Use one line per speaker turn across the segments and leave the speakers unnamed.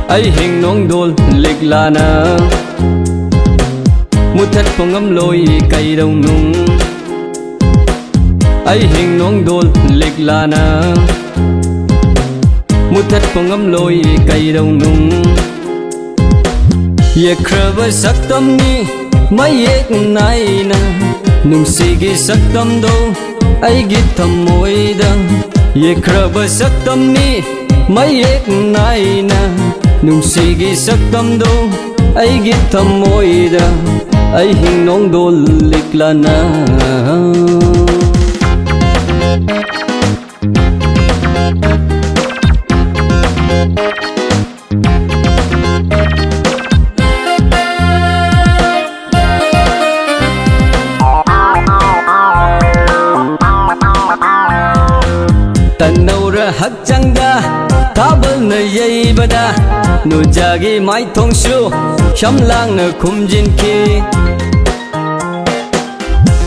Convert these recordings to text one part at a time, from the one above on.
ai hình nong dol lik lana mu that phong ngâm lôi cây đông nung ai hình nong dol lik lana mu that phong ngâm lôi cây đông nung ye krava sắc tâm ni mai ek nai na nung sige sắc tâm đâu ai git thầm môi da ye krava sắc tâm ni mai ek nai na nung sige sắc tâm đâu ai git thầm môi da ai hình nong dol lik lana tanau ra hak changda tabal na yei bada nu jagi mai thong shu sham lang na khum jin ki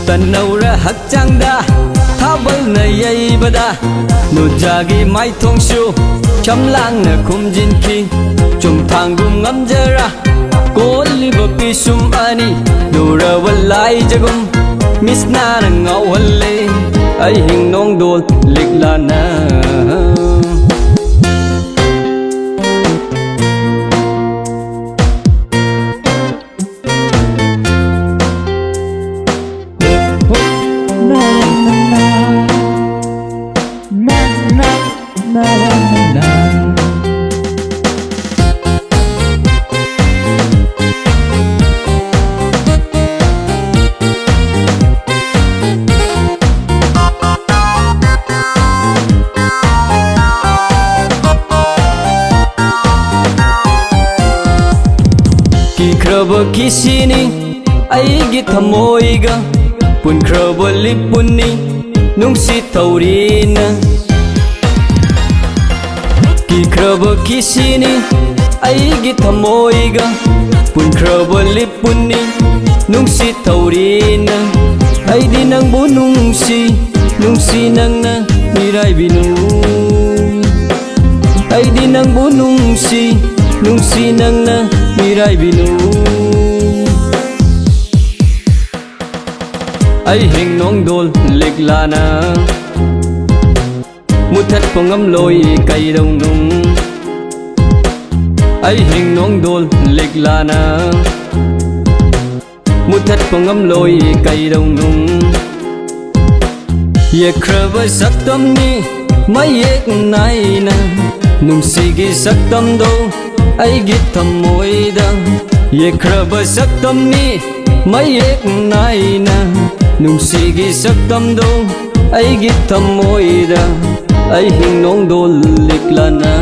tanau ra hak changda tabal na yei bada nu jagi mai thong shu sham lang na khum jin ki chung thang gum ngam jara ko li ba pi sum ani nu ra walai jagum misna na ngau halle ai hình nong dol lik lana krava kisini ai gi thamoi ga pun krava lipuni nung si taurina ki krava kisini ai gi thamoi ga pun krava lipuni nung si taurina ai di nang bu nung si nang na mirai binu ai di nang bu nung si nang na mirai binu ai hình nong dol lik lana mu that phong ngâm lôi cây đông nung ai hình nong dol lik lana mu that phong ngâm lôi cây đông nung ye krava sắc tâm ni mai ek nai na nung sige sắc tâm đâu ai git thầm môi da ye krava sắc tâm ni mai ek nai na nung sige sắc tâm đâu ai git thầm môi da ai hình nong dol lik lana